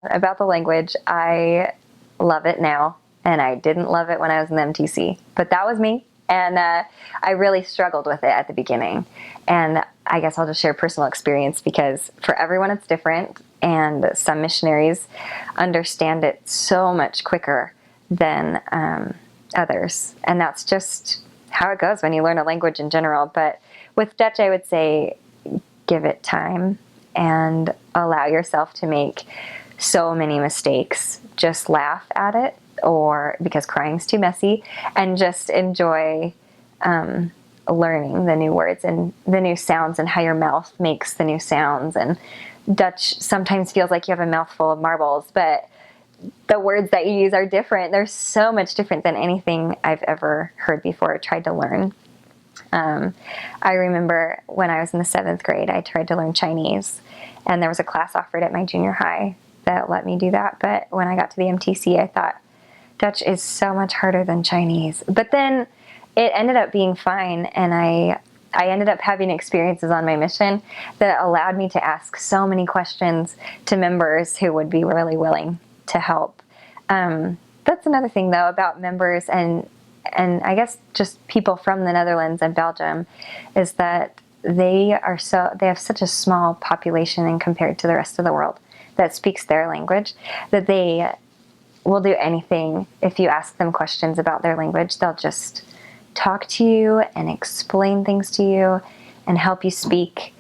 About the language, I love it now, and I didn't love it when I was in the MTC, but that was me. And I really struggled with it at the beginning. And I guess I'll just share personal experience because for everyone it's different, and some missionaries understand it so much quicker than others. And that's just how it goes when you learn a language in general. But with Dutch, I would say give it time and allow yourself to make so many mistakes. Just laugh at it, or because crying's too messy, and just enjoy learning the new words and the new sounds and how your mouth makes the new sounds. And Dutch sometimes feels like you have a mouthful of marbles, but the words that you use are different. They're so much different than anything I've ever heard before or tried to learn. I remember when I was in the 7th grade, I tried to learn Chinese, and there was a class offered at my junior high that let me do that. But when I got to the MTC, I thought, Dutch is so much harder than Chinese. But then it ended up being fine, and I ended up having experiences on my mission that allowed me to ask so many questions to members who would be really willing to help. That's another thing, though, about members and I guess just people from the Netherlands and Belgium, is that they have such a small population and compared to the rest of the world that speaks their language, that they will do anything. If you ask them questions about their language, they'll just talk to you and explain things to you and help you speak,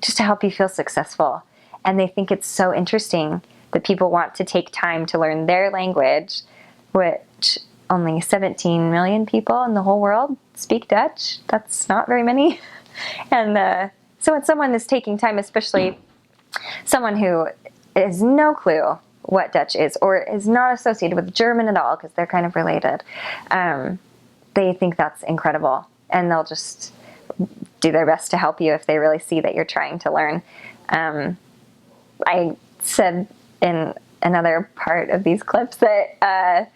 just to help you feel successful. And they think it's so interesting that people want to take time to learn their language, which only 17 million people in the whole world speak Dutch. That's not very many. And so when someone is taking time, especially someone who has no clue what Dutch is or is not associated with German at all, because they're kind of related, they think that's incredible. And they'll just do their best to help you if they really see that you're trying to learn. I said in another part of these clips that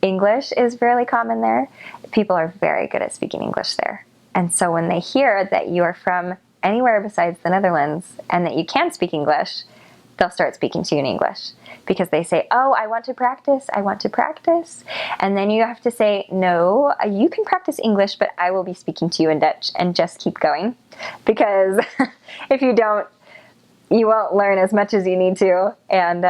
English is fairly common there. People are very good at speaking English there. And so when they hear that you are from anywhere besides the Netherlands and that you can speak English, they'll start speaking to you in English, because they say, oh, I want to practice. And then you have to say, no, you can practice English, but I will be speaking to you in Dutch, and just keep going. Because if you don't, you won't learn as much as you need to. And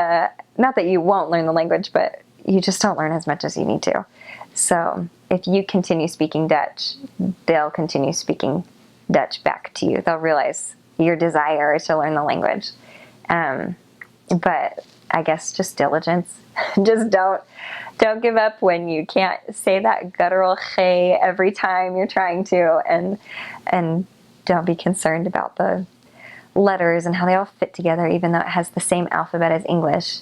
not that you won't learn the language, but you just don't learn as much as you need to. So if you continue speaking Dutch, they'll continue speaking Dutch back to you. They'll realize your desire to learn the language. But I guess just diligence. Just don't give up when you can't say that guttural hey every time you're trying to, and don't be concerned about the letters and how they all fit together, even though it has the same alphabet as English.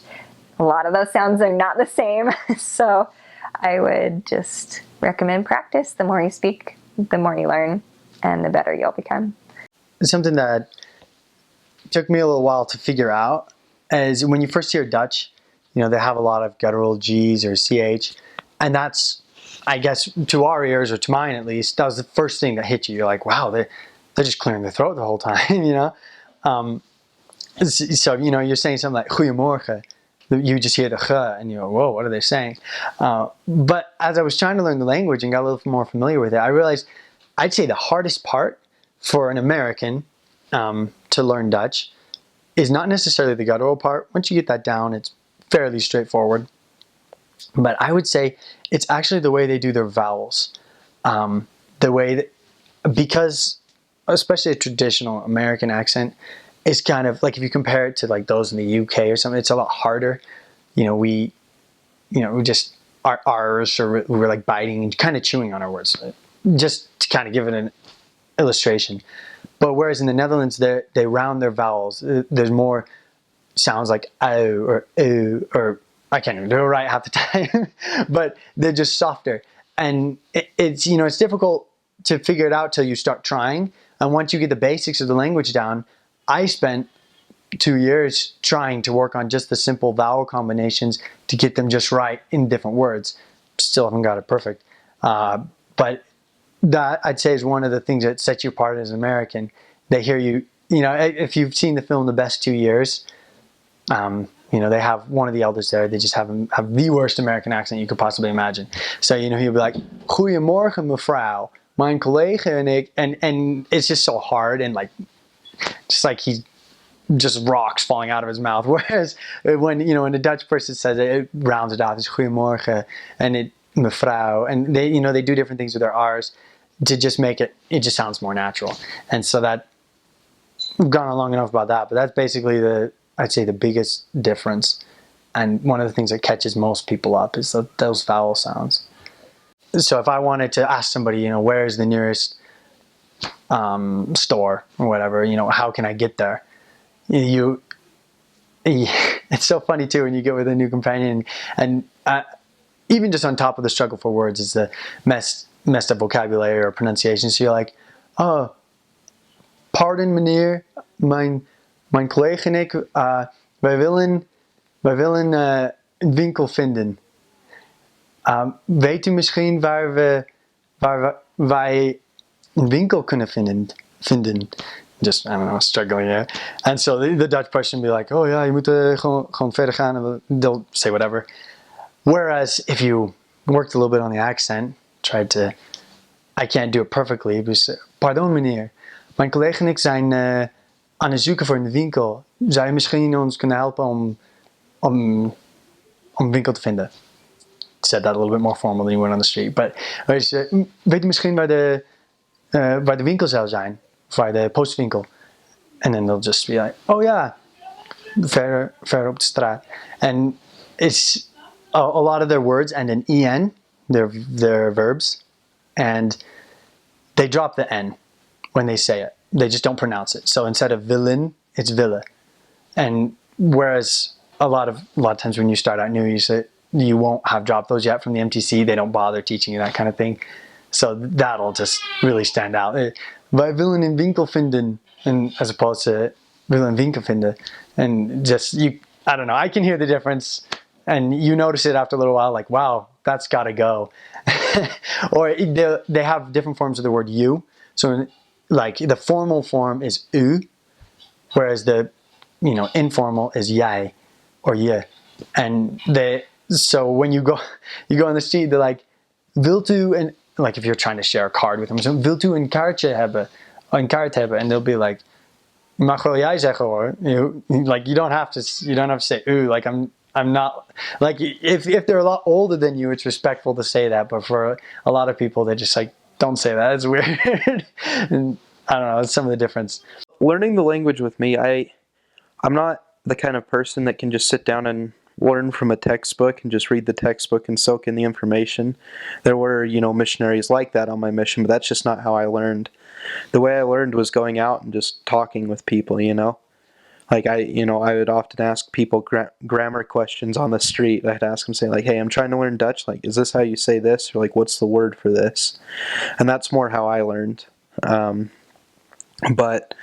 A lot of those sounds are not the same. So I would just recommend practice. The more you speak, the more you learn, and the better you'll become. Something that took me a little while to figure out is when you first hear Dutch, they have a lot of guttural G's or CH. And that's, I guess, to our ears, or to mine at least, that was the first thing that hit you. You're like, wow, they're just clearing their throat the whole time, So, you're saying something like, goeiemorgen. You just hear the "g" and you go, whoa, what are they saying? But as I was trying to learn the language and got a little more familiar with it, I realized I'd say the hardest part for an American to learn Dutch is not necessarily the guttural part. Once you get that down, it's fairly straightforward. But I would say it's actually the way they do their vowels. The way that, because especially a traditional American accent, it's kind of like, if you compare it to like those in the UK or something, it's a lot harder. We just, our R's, or we're like biting and kind of chewing on our words, just to kind of give it an illustration. But whereas in the Netherlands, they round their vowels. There's more sounds like "ow" or "oo," or I can't even do it right half the time, but they're just softer. And it's difficult to figure it out till you start trying. And once you get the basics of the language down, I spent 2 years trying to work on just the simple vowel combinations to get them just right in different words. Still haven't got it perfect. But that, I'd say, is one of the things that sets you apart as an American. They hear you, if you've seen the film The Best 2 Years, they have one of the elders there. They just have the worst American accent you could possibly imagine. So, he'll be like, "Goedemorgen, mevrouw. Mijn collega en ik," and it's just so hard and like, just like he's just rocks falling out of his mouth. Whereas when a Dutch person says it rounds it off. It's "Goedemorgen," and it mevrouw, and they do different things with their R's to just make it just sounds more natural. And so that we've gone on long enough about that, but that's basically I'd say the biggest difference, and one of the things that catches most people up is those vowel sounds. So if I wanted to ask somebody, where's the nearest store or whatever, how can I get there? It's so funny too when you get with a new companion, and even just on top of the struggle for words is the messed up vocabulary or pronunciation. So you're like, "Oh, pardon meneer, mijn collega en ik, wij willen een winkel vinden. Weet u misschien waar wij een winkel kunnen vinden?" Just, I don't know, struggling here. And so the Dutch person will be like, "Oh ja, je moet gewoon verder gaan." And they'll say whatever. Whereas if you worked a little bit on the accent, I can't do it perfectly, but "Pardon meneer, mijn collega en ik zijn aan het zoeken voor een winkel. Zou je misschien ons kunnen helpen om een winkel te vinden?" Said that a little bit more formal than you went on the street. But weet je misschien waar de winkel zou zijn? Of waar de postwinkel? And then they'll just be like, "Oh ja, ver op de straat." And it's a lot of their words end in en, their verbs, and they drop the n when they say it. They just don't pronounce it. So instead of willen, it's ville. And whereas a lot of times when you start out new, you won't have dropped those yet from the MTC. They don't bother teaching you that kind of thing. So that'll just really stand out. Wij willen een winkel vinden, and as opposed to willen een winkel vinden. And just, I don't know, I can hear the difference. And you notice it after a little while, like, wow, that's gotta go. Or they have different forms of the word you. So like the formal form is u, whereas the informal is jij or je. And so when you go on the street, they're like, "Wilt u," and like if you're trying to share a card with them, so "Wilt u een kaartje hebben?" And they'll be like, "Mag wel jij zeggen hoor." Like you don't have to say "u." Like I'm not, like if they're a lot older than you, it's respectful to say that, but for a lot of people, they just like, "Don't say that, it's weird." And I don't know, it's some of the difference. Learning the language with me, I'm not the kind of person that can just sit down and learn from a textbook and just read the textbook and soak in the information. There were, missionaries like that on my mission, but that's just not how I learned. The way I learned was going out and just talking with people, Like I would often ask people grammar questions on the street. I'd ask them, say like, "Hey, I'm trying to learn Dutch. Like, is this how you say this?" Or like, "What's the word for this?" And that's more how I learned. But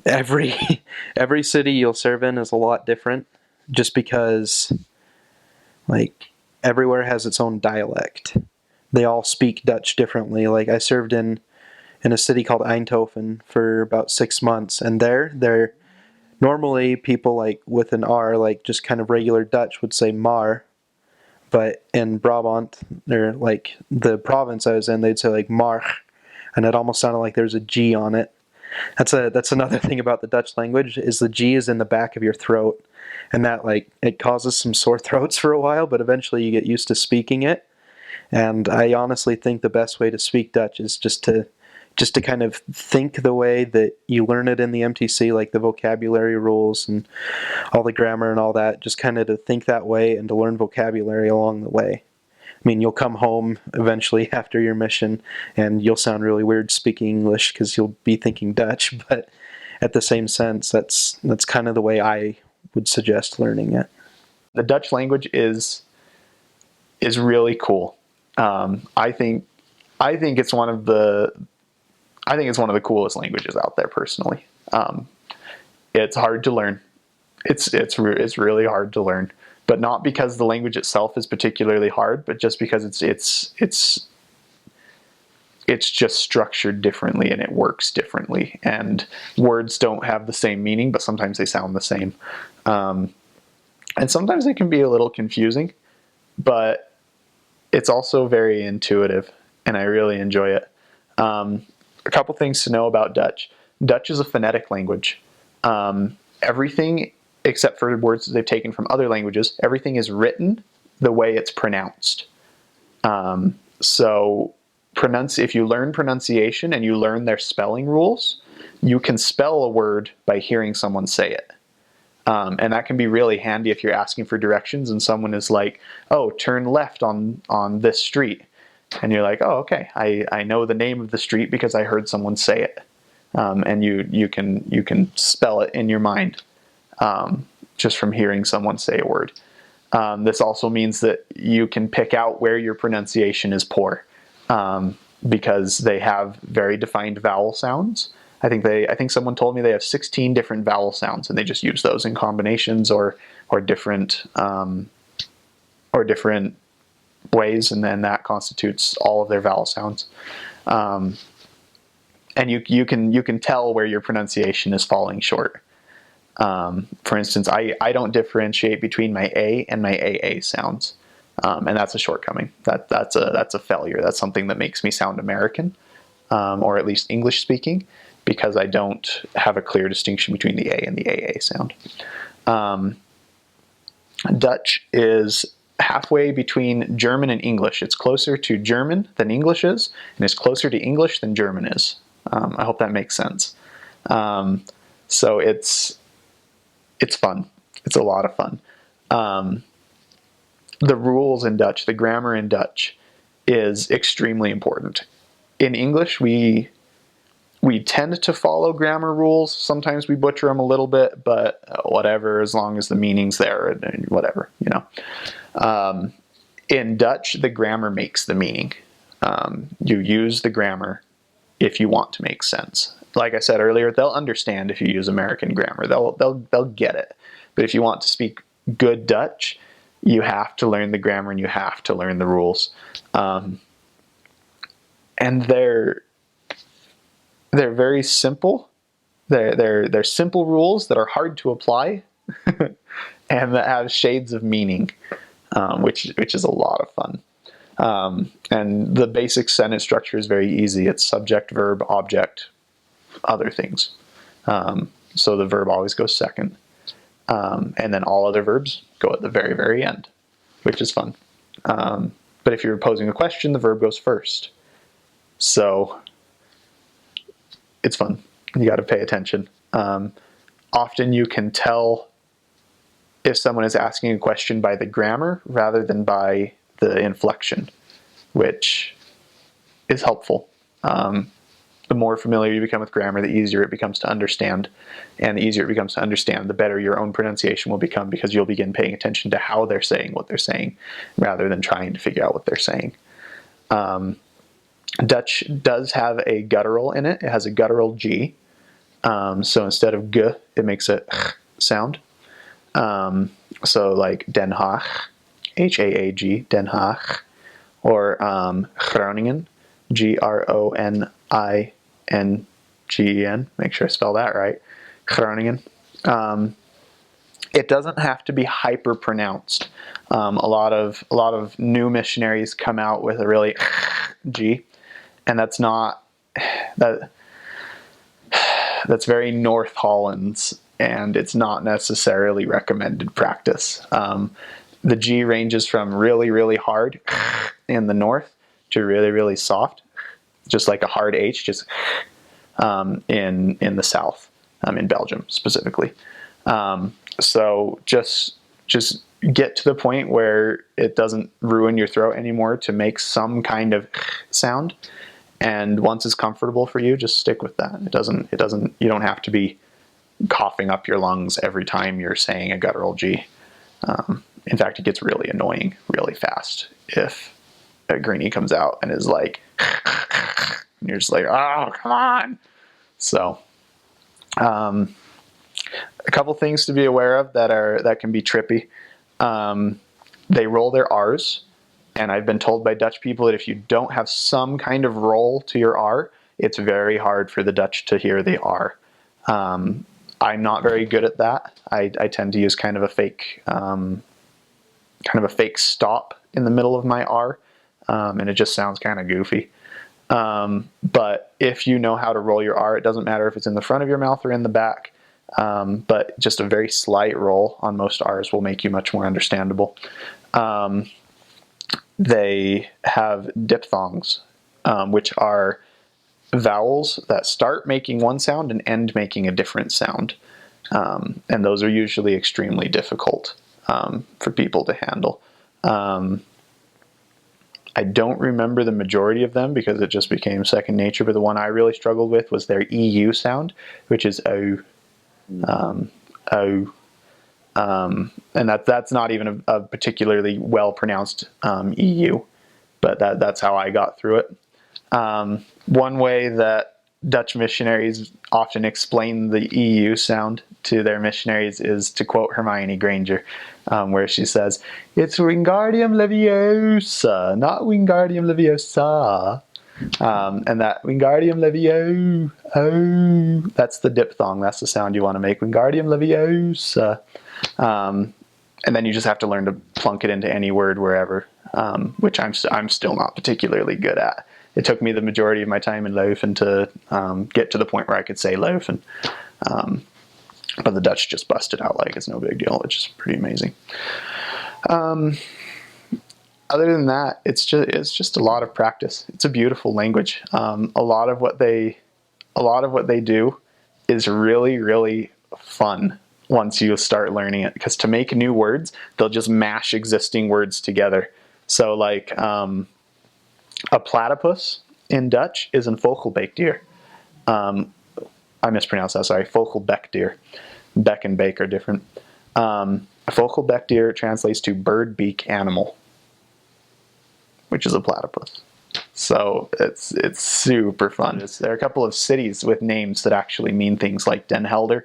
every city you'll serve in is a lot different, just because like everywhere has its own dialect. They all speak Dutch differently. Like I served in a city called Eindhoven for about 6 months, and they're normally people like with an R, like just kind of regular Dutch would say maar, but in Brabant, they're like the province I was in, they'd say like marg, and it almost sounded like there's a G on it. That's another thing about the Dutch language, is the G is in the back of your throat, and that like it causes some sore throats for a while, but eventually you get used to speaking it. And I honestly think the best way to speak Dutch is just to kind of think the way that you learn it in the MTC, like the vocabulary rules and all the grammar and all that, just kind of to think that way and to learn vocabulary along the way. I mean, you'll come home eventually after your mission and you'll sound really weird speaking English because you'll be thinking Dutch, but at the same sense, that's kind of the way I would suggest learning it. The Dutch language is really cool. I think it's one of the coolest languages out there personally. It's hard to learn. It's really hard to learn, but not because the language itself is particularly hard, but just because it's just structured differently and it works differently, and words don't have the same meaning, but sometimes they sound the same. And sometimes it can be a little confusing, but it's also very intuitive, and I really enjoy it. A couple things to know about Dutch. Dutch is a phonetic language. Everything, except for words that they've taken from other languages, everything is written the way it's pronounced. So if you learn pronunciation and you learn their spelling rules, you can spell a word by hearing someone say it. And that can be really handy if you're asking for directions and someone is like, oh, turn left on this street. And you're like, oh, okay, I know the name of the street because I heard someone say it. And you can spell it in your mind just from hearing someone say a word. This also means that you can pick out where your pronunciation is poor because they have very defined vowel sounds. I think someone told me they have 16 different vowel sounds, and they just use those in combinations or different ways, and then that constitutes all of their vowel sounds. And you can tell where your pronunciation is falling short. For instance, I don't differentiate between my A and my AA sounds, and that's a shortcoming. That's a failure. That's something that makes me sound American, or at least English speaking, because I don't have a clear distinction between the A and the AA sound. Dutch is halfway between German and English. It's closer to German than English is, and it's closer to English than German is. I hope that makes sense. So it's fun. It's a lot of fun. The rules in Dutch, the grammar in Dutch, is extremely important. In English, we tend to follow grammar rules. Sometimes we butcher them a little bit, but whatever, as long as the meaning's there, and whatever, you know. In Dutch, the grammar makes the meaning. You use the grammar if you want to make sense. Like I said earlier, they'll understand if you use American grammar. They'll get it. But if you want to speak good Dutch, you have to learn the grammar and you have to learn the rules. And they're very simple. They're simple rules that are hard to apply and that have shades of meaning, which is a lot of fun. And the basic sentence structure is very easy. It's subject, verb, object, other things. So the verb always goes second. And then all other verbs go at the very, very end, which is fun. But if you're posing a question, the verb goes first. So it's fun. You got to pay attention. Often you can tell if someone is asking a question by the grammar rather than by the inflection, which is helpful. The more familiar you become with grammar, the easier it becomes to understand. And the easier it becomes to understand, the better your own pronunciation will become, because you'll begin paying attention to how they're saying what they're saying rather than trying to figure out what they're saying. Dutch does have a guttural in it. It has a guttural G. So instead of G, it makes a sound. So like Den Haag, H-A-A-G, Den Haag, or Groningen, G-R-O-N-I-N-G-E-N. Make sure I spell that right. Groningen. It doesn't have to be hyper pronounced. A lot of new missionaries come out with a really G, and that's very North Hollands, and it's not necessarily recommended practice. The G ranges from really, really hard in the north to really, really soft, just like a hard H, just in the south, in Belgium specifically. So just get to the point where it doesn't ruin your throat anymore to make some kind of sound. And once it's comfortable for you, just stick with that. You don't have to be coughing up your lungs every time you're saying a guttural G. In fact, it gets really annoying really fast if a greenie comes out and is like, and you're just like, oh, come on. So, a couple things to be aware of that can be trippy. They roll their R's. And I've been told by Dutch people that if you don't have some kind of roll to your R, it's very hard for the Dutch to hear the R. I'm not very good at that. I tend to use kind of a fake stop in the middle of my R, and it just sounds kind of goofy. But if you know how to roll your R, it doesn't matter if it's in the front of your mouth or in the back. But just a very slight roll on most R's will make you much more understandable. They have diphthongs, which are vowels that start making one sound and end making a different sound. And those are usually extremely difficult for people to handle. I don't remember the majority of them because it just became second nature, but the one I really struggled with was their EU sound, which is O. O. And that's not even a particularly well pronounced EU, but that's how I got through it. One way that Dutch missionaries often explain the EU sound to their missionaries is to quote Hermione Granger, where she says, "It's Wingardium Leviosa, not Wingardium Leviosa." And that Wingardium Levio, oh, that's the diphthong. That's the sound you want to make. Wingardium Leviosa. And then you just have to learn to plunk it into any word wherever, which I'm still not particularly good at. It took me the majority of my time in Leuven to get to the point where I could say Leuven. But the Dutch just busted out like it's no big deal, which is pretty amazing. Other than that, it's just a lot of practice. It's a beautiful language. A lot of what they do is really, really fun once you start learning it. Because to make new words, they'll just mash existing words together. So like a platypus in Dutch is een vogelbeekdier. I mispronounced that, sorry. Vogelbeekdier. Beck and bake are different. A vogelbeekdier translates to bird beak animal, which is a platypus. So it's super fun. There are a couple of cities with names that actually mean things like Den Helder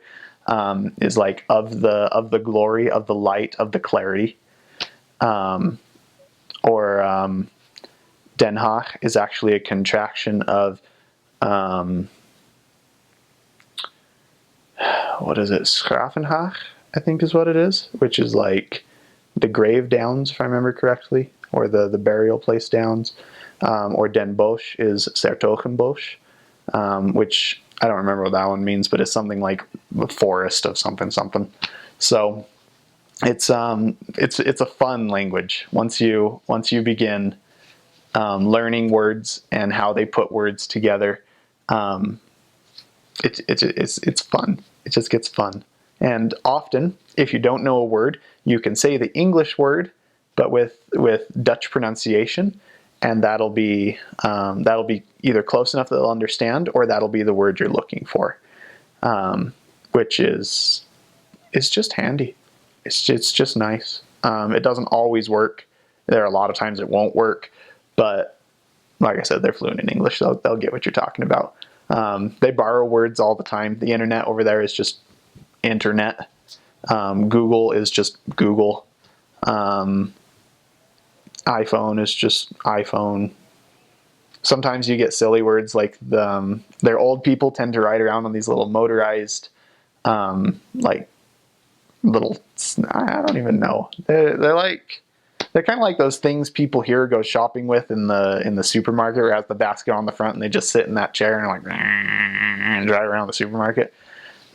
is like of the glory, of the light, of the clarity. Or Den Haag is actually a contraction of what is it? Schravenhaag, I think is what it is, which is like the grave downs, if I remember correctly, or the burial place downs. Or Den Bosch is 's-Hertogenbosch, which I don't remember what that one means, but it's something like the forest of something something. So it's a fun language once you begin learning words and how they put words together. It's fun. It just gets fun. And often, if you don't know a word, you can say the English word, but with Dutch pronunciation, and that'll be either close enough that they'll understand, or that'll be the word you're looking for, which is just handy. It's just nice. It doesn't always work. There are a lot of times it won't work, but like I said, they're fluent in English, so they'll get what you're talking about. They borrow words all the time. The internet over there is just internet. Google is just Google. iPhone is just iPhone. Sometimes you get silly words like their old people tend to ride around on these little motorized, like little, I don't even know. They're kind of like those things people here go shopping with in the supermarket, where it has the basket on the front and they just sit in that chair and like and drive around the supermarket.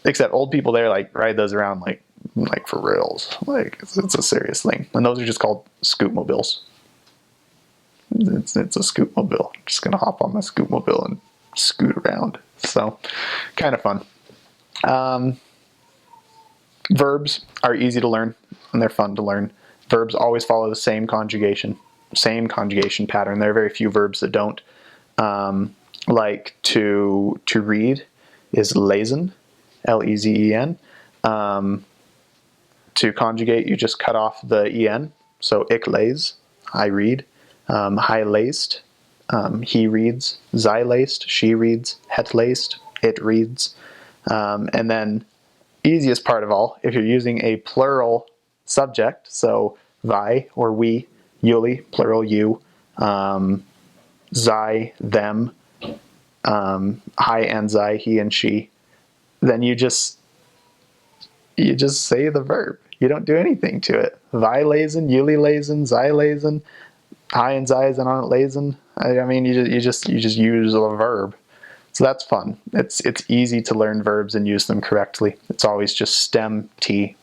Except old people there like ride those around like for reals. Like it's a serious thing. And those are just called scootmobiles. It's a scootmobile. I'm just gonna hop on my scootmobile and scoot around. So kind of fun. Verbs are easy to learn and they're fun to learn. Verbs always follow the same conjugation pattern. There are very few verbs that don't. Like to read is lezen, L-E-Z-E-N. To conjugate, you just cut off the en. So ik lees, I read. Hij leest, he reads. Zij leest, she reads. Het leest, it reads. And then easiest part of all, if you're using a plural subject, so wij or we, jullie, plural you, zij, them, hij and zij, he and she, then you just you just say the verb. You don't do anything to it. Vi lesen, Yuli lesen, Zai lesen, I and Zais and Aunt lesen. I mean, you just use a verb. So that's fun. It's easy to learn verbs and use them correctly. It's always just stem T